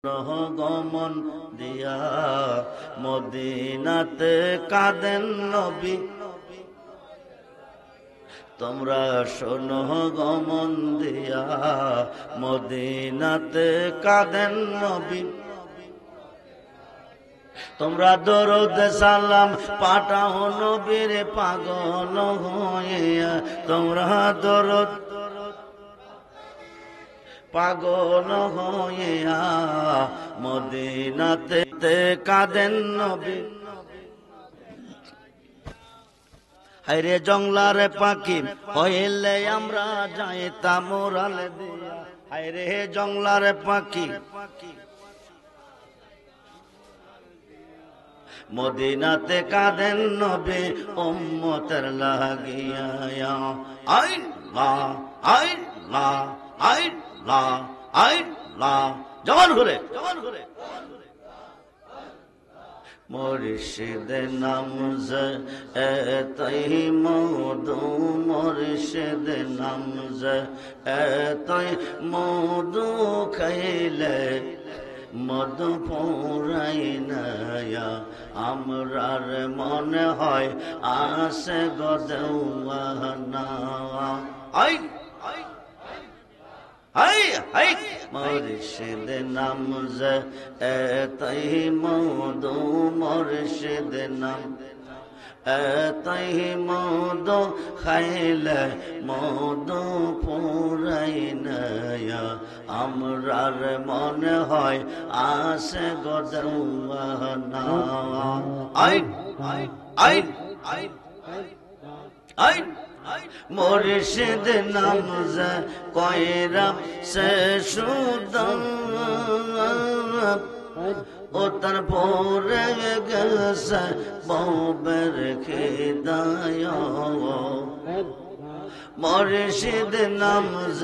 গমন দিয়া মদিনাতে কাঁদেন নবী। তোমরা শোনো গমন দিয়া মদিনাতে কাঁদেন নবী। তোমরা দরুদ সালাম পাঠাও নবীর পাগল হইয়া। তোমরা দরুদ পাগল হইয়া মদিনাতে কাঁদেন নবী। হায়রে জংলার পাখি হইলে আমরা যাইতাম উড়াল দিয়া। হায়রে জংলার পাখি মদিনাতে কাঁদেন নবী উম্মতের লাগিয়া। আইল্লাহ আইল্লাহ আইল্লাহ আইল্লাহ জবান খুলে মুর্শিদ নামজ এতই মধু। মুর্শিদ নামজ এতই মধু খাইলে মধু পুরাই না আমরার মনে হয় আসে গদেওয়ানা। আই হাই হাই মুর্শিদ নামজ এতই মধু। মুর্শিদ নাম এতই মধু খাইলে মধু পুরাই না আমরার মনে হয় আসে গদেওয়ানা। আই আই আই আই আই মুর্শিদ নামজ কয়রা সে সুদম ও তার পরে গেছে বউবের খিদায়। মুর্শিদ নামজ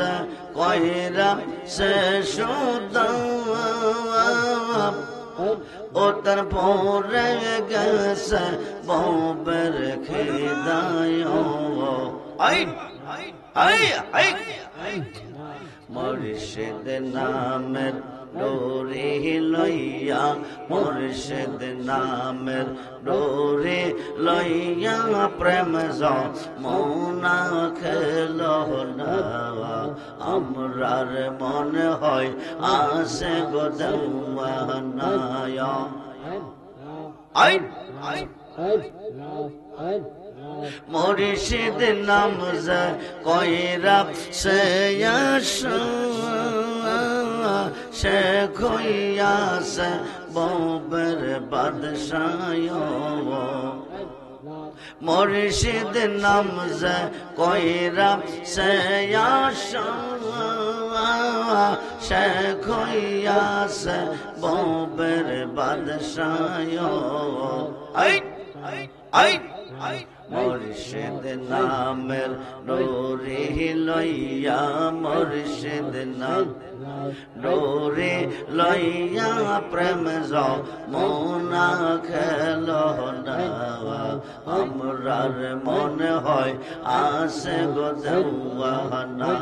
কয়রা সে সুদম ও তার পরে গেছে বউবের খিদায়। আই আই আই মুর্শিদ নামের ডোরে লইয়া। মুর্শিদ নামের ডোরে লইয়া প্রেম যমুনা খেল না আমরার মনে হয় আসে গদেওয়ানা। আই আই মুর্শিদ নামজ কয়রা সে শেখ হইয়াছে বউবের বাদশায়। মুর্শিদ নামজ কয়রা সে শেখ হইয়াছে বউবের বাদশায়। আই আই আই মুর্শিদ নামের ডোরে লইয়া। মুর্শিদ নাম ডোরে লইয়া প্রেম যমুনা খেল না আমরার মনে হয় আসে গদেওয়ানা।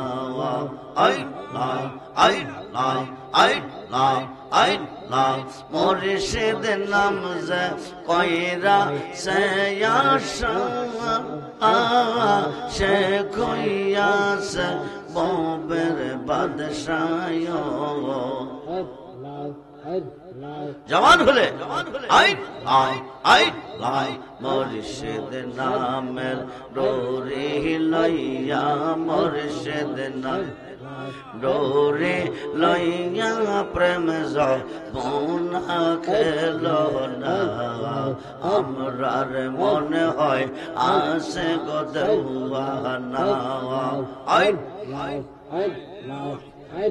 আইল্লাহ আইল্লাহ আইল্লাহ আইল্লাহ মুর্শিদ নামজ কয়রা সে শেখ হইয়াছে বউবের বাদশায়। জবান খুলে আই আই আই লাই মুর্শিদ নামের ডোরে লইয়া। মুর্শিদ নাম ডোরে লইয়া প্রেম যমুনা খেল না আমরার মনে হয় আসে গদেওয়ানা। আই আই আই আই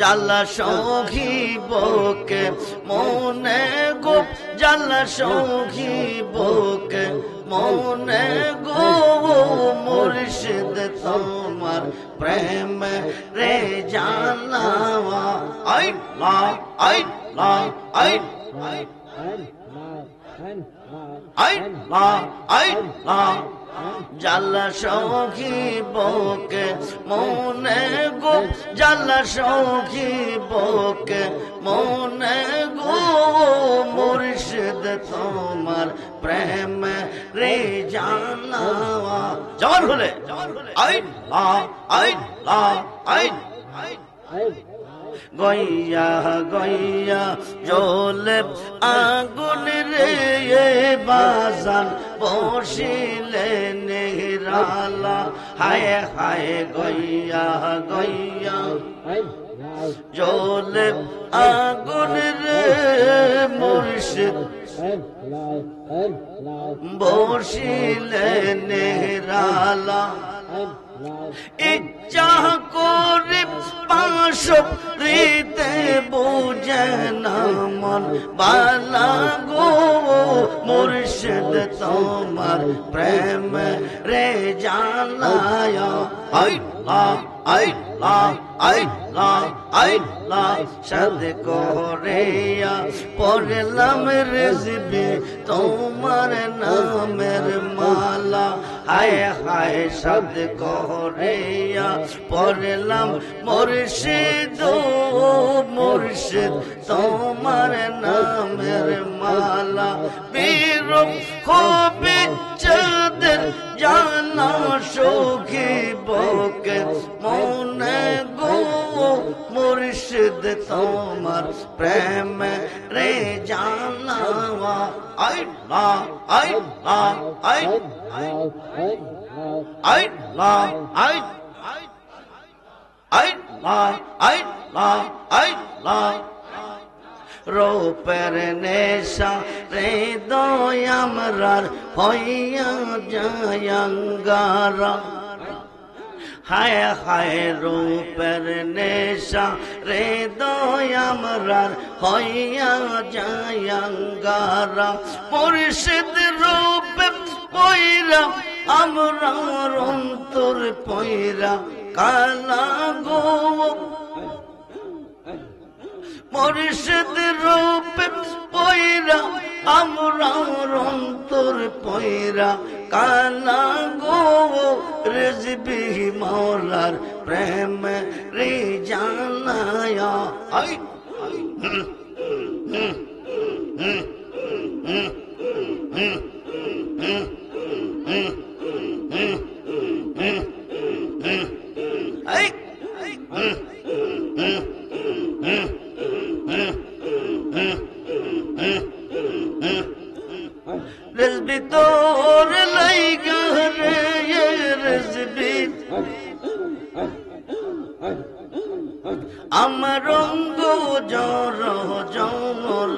জালা সখী বকে মনে গো। জালা সখী বকে মনে গো। মুর্শিদ তোমার প্রেম রে জালা। আইল্লাহ আইল্লাহ আই আই আইল্লাহ আইল্লাহ জ্বালা সখী বকে মনে গো জ্বালা সখী বকে মনে গো মুর্শিদ তোমার প্রেম রে জানা জবান হলে গইয়া গইয়া জলে আগুন রে বাজান বসিলে নিরালা হায় হায় গইয়া গইয়া জলে আগুন রে মুর্শিদ বসিলে নিরালা ইচ্ছা করে পাশ রীতে বুঝে না মন বালা গো মুর্শিদ তোমার প্রেম রে জানায় সাদ করিয়া পড়লাম রেজবি তোমার নামের মালা হায় হায় সাদ করিয়া পড়লাম মুর্শিদ মুর্শিদ তোমার নামের মালা বীর খুবই চাঁদের জানা সখী বকে মনে গো মুর্শিদ তোমার প্রেম রে জানা রূপের নেশা হৃদয় আমরার হইয়া জয়ঙ্গারা হায় হায় রূপের নেশা হৃদয় আমরার হইয়া জয়ঙ্গারা মুর্শিদ রূপে পয়রা আমরার অন্তর পয়রা কালা গো মুর্শিদ রূপে পয়রা আমরার অন্তর পয়রা কালা গো রেজবি মৌলার প্রেম রে জানায় রেজবি তোর লাইগা রে রেজবি আমার রঙ্গ জর জমর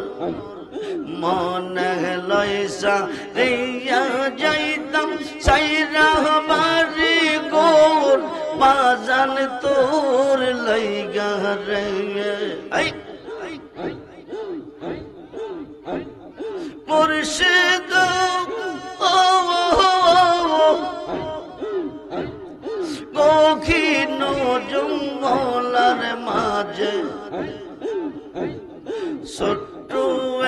মনে লইসা রিয়া যাইতাম সাইরা বাড়ি গোর বাজান তোর লাইগা রে মুর্শিদ কখিন জঙ্গলার মাঝে ছোট্ট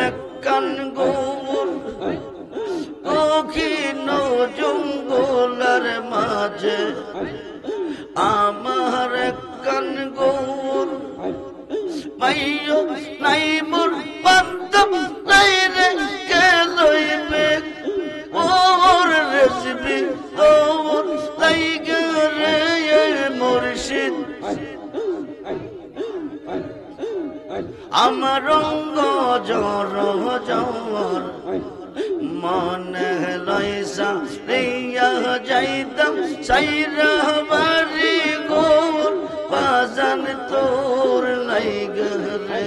একখান গৌর কখিন জঙ্গলার মাঝে আমার একখান গৌর পাইও নাই মোর বান্ধব নাই রে কে লইবে ওর রেসিপি তোর লাইগা রে মুর্শিদ আমার রঙ্গ জর জর মনে লইসা রিয়া যাইতাম সাইরা বাড়ি গোর বাজান তোর লাইগা রে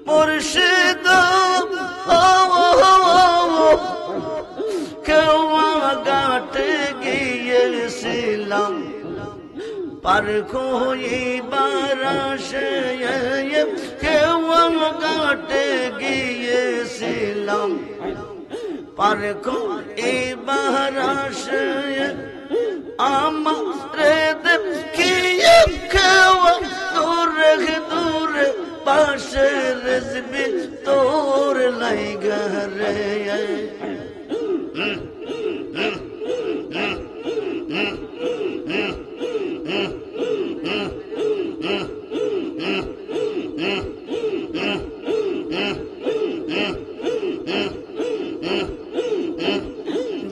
মুর্শিদ কেওয়া ঘাটে গিয়েছিলাম পার হইবার আশায় কেওয়া ঘাটে গিয়েছিলাম পার হইবার আশায় আমারে দেখিয়ে কেওয়া দূরে দূরে পাশে রেজবি তোর লাইগা রে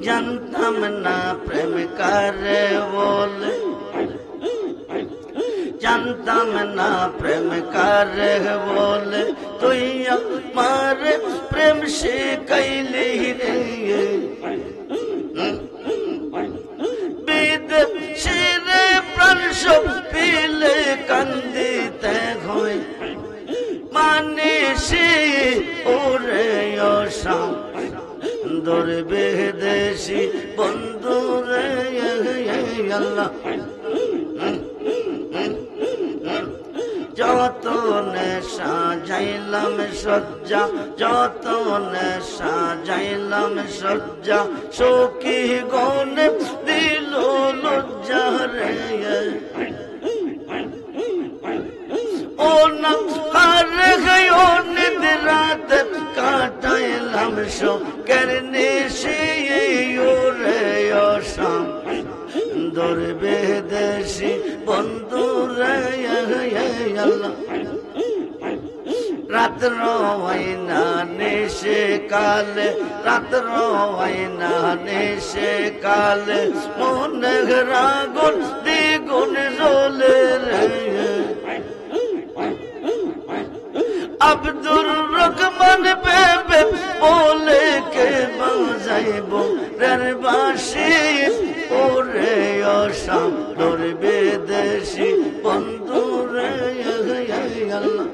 জানতাম না প্রেম করে বলে জানতাম না প্রেম করে বলে তুই আমার প্রেম শিখাইলি রে বিদেশিরে প্রাণ সব পিলে কান্দিতে হয় মানে সে ওরে অসাম দুর্বিদেশি বন্ধু রে আল্লাহ যত নেশা যাইলাম সজ্জা যত নেশা যাইলাম সজ্জা সখী গনে দিল লজ্জা রে ও না কারে গো নিদ্রাত কাটাইলাম শোকের নিশি রে অসাম দুর্বিদেশি বন্ধু রে আল্লাহ রাত্র হইনা নিশে কালে রাত্র হইনা নিশে কালে মনে রাগুন দ্বিগুণ জ্বলে রে আব্দুর রহমান বেবে বলে কে বাজাইব রের বাঁশি ওরে অসাম দুর্বিদেশি বন্ধু রে আল্লাহ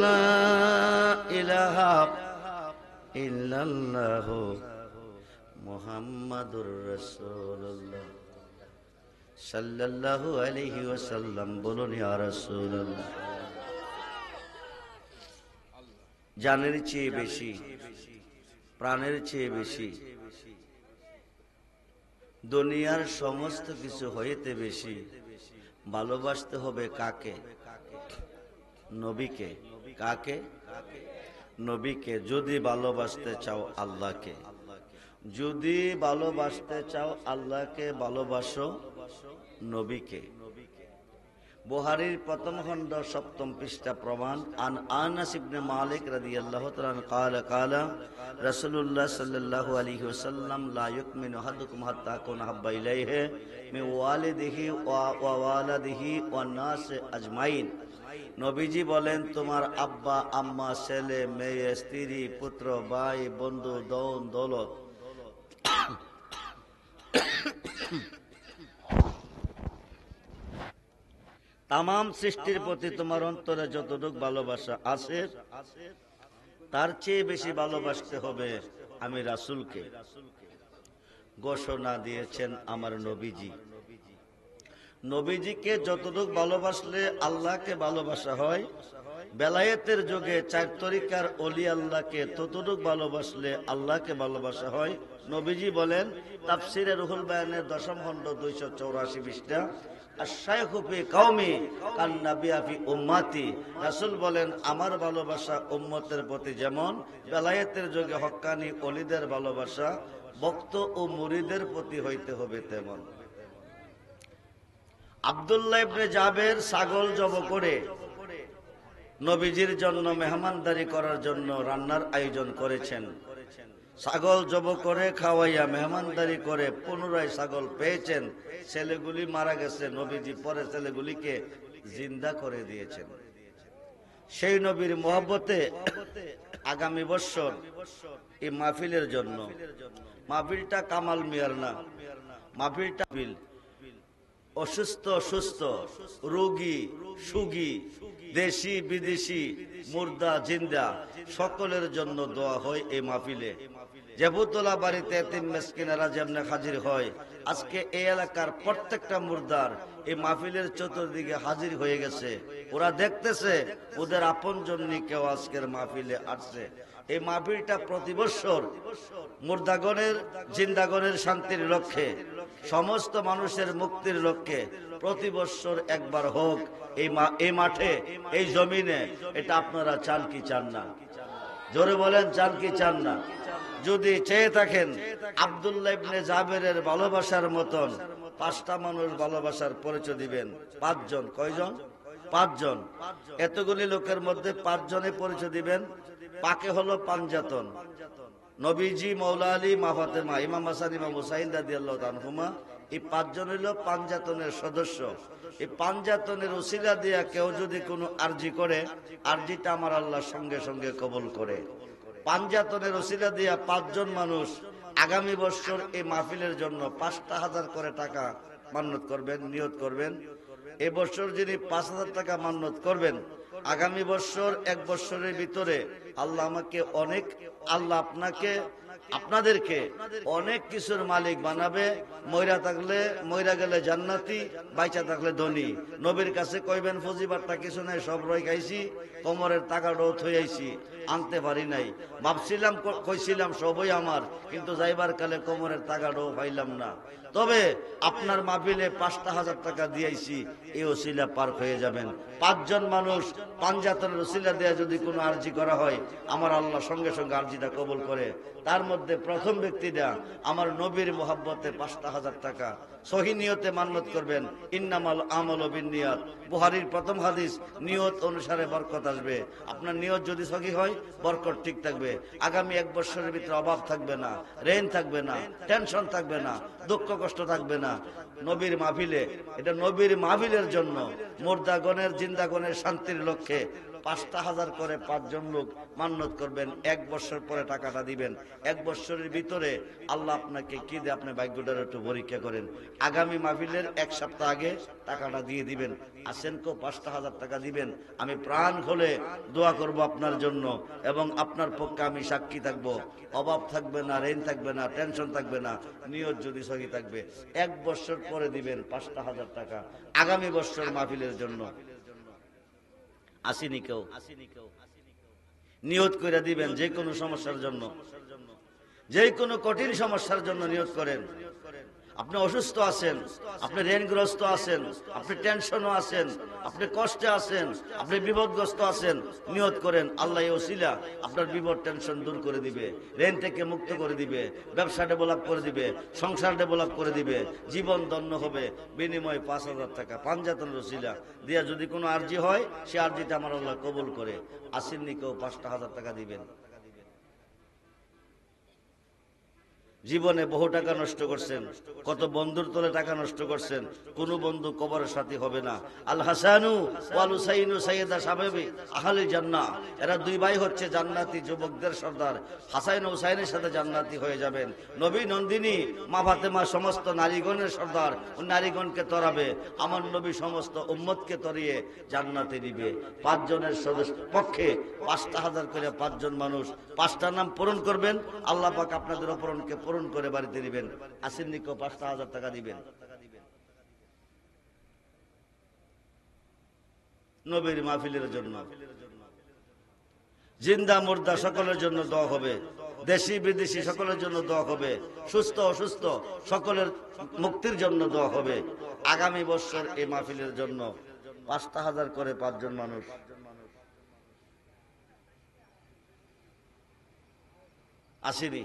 লা ইলাহা ইল্লাল্লাহু মুহাম্মাদুর রাসূলুল্লাহ সাল্লাল্লাহু আলাইহি ওয়াসাল্লাম। বলুন ইয়া রাসূলুল্লাহ। জানের চেয়ে বেশি, প্রাণের চেয়ে বেশি, দুনিয়ার সমস্ত কিছু হইতে বেশি ভালোবাসতে হবে কাকে? নবীকে। কাকে? নবীকে। যদি ভালোবাসতে চাও আল্লাহকে, যদি ভালোবাসতে চাও আল্লাহকে ভালোবাসো নবীকে। বুখারীর প্রথম খণ্ড 7ম পৃষ্ঠা প্রমাণ। আন আনাস ইবনে মালিক রাদিয়াল্লাহু তাআলা قال قال رسول الله صلى الله عليه وسلم لا يؤمن احدكم حتى اكون احب اليه من والده ووالده والناس اجمعين। নবীজি বলেন, তোমার আব্বা আম্মা ছেলে মেয়ে স্ত্রী পুত্র ভাই বন্ধু দৌন দৌলত তামাম সৃষ্টির প্রতি তোমার অন্তরে যতটুকু ভালোবাসা আছে তার চেয়ে বেশি ভালোবাসতে হবে আমি রাসূলকে। ঘোষণা দিয়েছেন আমার নবীজি। নবীজিকে যতটুকু ভালোবাসলে আল্লাহকে ভালোবাসা হয়, বেলায়েতের যুগে 4 তরিকার ওলি আল্লাহকে ততটুকু ভালোবাসলে আল্লাহকে ভালোবাসা হয়। নবীজি বলেন তাফসিরে রুহুল বায়ানের 10ম খণ্ড 284 পৃষ্ঠা, আশ-শাইখু ফি কওমি কান নাবিয়্যু ফি উম্মতি। রাসূল বলেন, আমার ভালোবাসা উম্মতের প্রতি যেমন বেলায়েতের যুগে হক্কানি ওলিদের ভালোবাসা ভক্ত ও মুরিদের প্রতি হইতে হবে তেমন। আব্দুল্লাহ ইবনে জাবের ছাগল জব করে নবীজির জন্য মেহমানদারি করার জন্য রান্নার আয়োজন করেছেন। ছাগল জব করে খাওয়াইয়া মেহমানদারি করে পুনরায় ছাগল পেয়েছেন। ছেলেগুলি মারা গেছে, নবীজি পরে ছেলেগুলিকে জিন্দা করে দিয়েছেন। সেই নবীর মহব্বতে আগামী বছর এই মাহফিলের জন্য, মাহফিলটা কামাল মিয়ার না, মাহফিলটা অসুস্থ সুস্থ রোগী সুগী দেশি বিদেশি মুর্দা জিন্দা সকলের জন্য দোয়া হয় এই মাহফিলে। জেবুতলা বাড়িতে এতিম মিসকিনেরা যেমন হাজির হয়, আজকে এই এলাকার প্রত্যেকটা মুর্দার এই মাহফিলের চতুর্দিকে হাজির হয়ে গেছে। ওরা দেখতেছে ওদের আপনজন কেউ আজকের মাহফিলে আসছে। এই মাহফিলটা প্রতি বছর মুর্দাগণের জিন্দাগণের শান্তির লক্ষ্যে সমস্ত মানুষের মুক্তির লক্ষ্যে প্রতি বছর একবার হোক এই মাঠে, এই জমিনে, এটা আপনারা চান কি চান না? জোরে বলেন, চান কি চান না? যদি চেয়ে থাকেন আব্দুল্লাহ ইবনে জাবেরের ভালোবাসার মতন 5টা মানুষ ভালোবাসার পরিচয় দিবেন। 5 জন। কয়জন? 5 জন। এতগুলি লোকের মধ্যে 5 জনে পরিচয় দিবেন। পাকে হলো পাঞ্জাতন, নবীজি, মৌলা আলী, মা ফাতেমা, ইমাম হাসান, ইমাম হুসাইন রাদিয়াল্লাহু তাআলা আনহুমা। এই 5 জন হইল পাঞ্জাতনের সদস্য। এই পাঞ্জাতনের উসিলা দিয়া কেউ যদি কোনো আরজি করে, আরজিটা আমার আল্লাহ সঙ্গে সঙ্গে কবুল করে। পাঞ্জাতনের উসিলা দিয়া 5 জন মানুষ আগামী বছর এই মাহফিলের জন্য 5,000 করে টাকা মান্নত করবেন, নিয়ত করবেন। এবছর যিনি 5,000 টাকা মান্নত করবেন, আগামী বছর 1 বছরের ভিতরে আল্লাহ আমাকে অনেক, আল্লাহ আপনাদেরকে অনেক কিছুর মালিক বানাবে। মইরা গেলে জান্নাতি, বাইচা থাকলে ধনী। নবীর কাছে কইবেন ফজিবারটা কিছু নাই, সব রই খাইছি, কোমরের টাকাটাও থই আইছি, আনতে পারি নাই। ভাবছিলাম, কইছিলাম সবই আমার, কিন্তু যাইবার কালে কোমরের টাকাটাও পাইলাম না। তবে আপনার মাহফিলে 5,000 টাকা দিয়েছি, এই ওসিলা পার হয়ে যাবেন। 5 জন মানুষ পাঞ্জাতনের ওসিলা দেয়া যদি কোনো আরজি করা হয়, আমার আল্লাহ সঙ্গে সঙ্গে আরজিটা কবুল করে। তার মধ্যে প্রথম ব্যক্তিটা আমার নবীর মোহাব্বতে 5,000 টাকা সহি নিয়তে মান্নত করবেন। ইন্নামাল আমালু বিন্নিয়াত, বুখারীর প্রথম হাদিস। নিয়ত অনুসারে বরকত আসবে। আপনার নিয়ত যদি সহি হয়, বরকত ঠিক থাকবে। আগামী 1 বছরের ভিতরে অভাব থাকবে না, ঋণ থাকবে না, টেনশন থাকবে না, দুঃখ কষ্ট থাকবে না। নবীর মাহফিলে, এটা নবীর মাহফিলের জন্য মুর্দাগণের, জিন্দাগণের শান্তির লক্ষ্যে 5,000 করে 5 জন লোক মান্নত করবেন। 1 বছর পরে টাকাটা দিবেন। 1 বছরের ভিতরে আল্লাহ আপনাকে কি দিয়ে, আপনি ভাগ্যটার একটু পরীক্ষা করেন। আগামী মাহফিলের 1 সপ্তাহ আগে টাকাটা দিয়ে দিবেন। আসেন কো 5,000 টাকা দিবেন। আমি প্রাণ খুলে দোয়া করব আপনার জন্য, এবং আপনার পক্ষে আমি সাক্ষী থাকব। অভাব থাকবে না, ঋণ থাকবে না, টেনশন থাকবে না, নিয়ত যদি সহি থাকবে। 1 বছর পরে দিবেন 5,000 টাকা আগামী বছর মাহফিলের জন্য। আসেনি কেউ? নিয়ত করে দিবেন। যে কোনো সমস্যার জন্য, যে কোনো কঠিন সমস্যার জন্য নিয়ত করেন। আপনি অসুস্থ আছেন, আপনি ঋণগ্রস্ত আছেন, আপনি টেনশনও আছেন, আপনি কষ্টে আছেন, আপনি বিপদগ্রস্ত আছেন, নিয়ত করেন আল্লাহ এই ওসিলা আপনার বিপদ টেনশন দূর করে দিবে, ঋণ থেকে মুক্ত করে দিবে, ব্যবসা ডেভেলপ করে দিবে, সংসার ডেভেলপ করে দিবে, জীবন ধন্য হবে। বিনিময়ে 5,000 টাকা পাঞ্জাতনের ওসিলা দিয়া যদি কোনো আরজি হয়, সে আরজিটা আমার আল্লাহ কবুল করে। আসেননি কেউ? 5,000 টাকা দিবেন। জীবনে বহু টাকা নষ্ট করছেন, কত বন্ধুর তলে টাকা নষ্ট করছেন, কোন বন্ধু কবরের সাথী হবে না। আল হাসানু ওয়াল হুসাইনু সাইয়্যিদা শাবাবি আহলিল জান্নাহ, এরা 2 ভাই হচ্ছে জান্নাতি যুবকদের সর্দার। হাসান ও হুসাইনের সাথে জান্নাতি হয়ে যাবেন। নবী নন্দিনী মা ফাতেমা সমস্ত নারীগণের সর্দার, ও নারীগণকে তরাবে। আমার নবী সমস্ত উম্মতকে তরিয়ে জান্নাতে দিবে। 5 জনের সদস্য পক্ষে 5,000 করে 5 জন মানুষ 5টা নাম পূরণ করবেন। আল্লাহ পাক আপনাদের অপরণকে পূরণ করে বাড়িতে দিবেন। আসেননি কেউ? 5,000 টাকা দিবেন। নবীর মাহফিলের জন্য, জিন্দা মুর্দা সকলের জন্য দোয়া হবে, দেশি বিদেশি সকলের জন্য দোয়া হবে, সুস্থ অসুস্থ সকলের মুক্তির জন্য দোয়া হবে। আগামী বছর এই মাহফিলের জন্য 5,000 করে 5 জন মানুষ। আসেনি?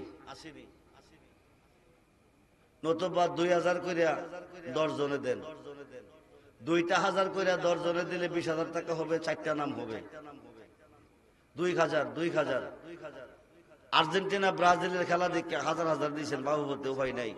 নতুবা 2,000 কইরা 10 জনে দেন। 2টা 1000 কইরা 10 জনে দিলে 20,000 টাকা হবে, 4টা নাম হবে। 2,000 আর্জেন্টিনা ব্রাজিলের খেলা দেখে হাজার হাজার দিয়েছেন, বাবু বলতে উপায় নাই।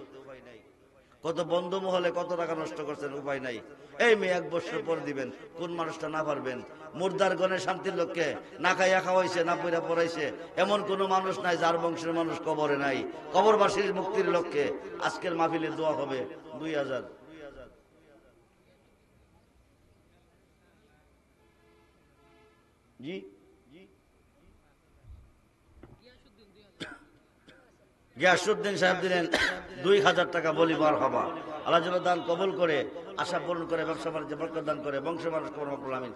কত বন্ধু মহলে কত টাকা নষ্ট করছেন, উপায় নাই। এই মেয়ে 1 বছর পরে দিবেন। কোন মানুষটা না পারবেন? মুর্দার গণে শান্তির লক্ষ্যে না খাইয়া খাওয়াইছে, না পইরা পড়াইছে, এমন কোন মানুষ নাই যার বংশের মানুষ কবরে নাই। কবরবাসীর মুক্তির লক্ষ্যে আজকের মাহফিলে দোয়া হবে। 2,000। জি, গিয়াসউদ্দিন সাহেব দিলেন 2,000 টাকা। বলি মারহাবা। আল্লাহ যেন দান কবুল করে, আশা পূরণ করে, ব্যবসা বাণিজ্য বরকত দান করে, বংশ মানুষ কবর আমিন।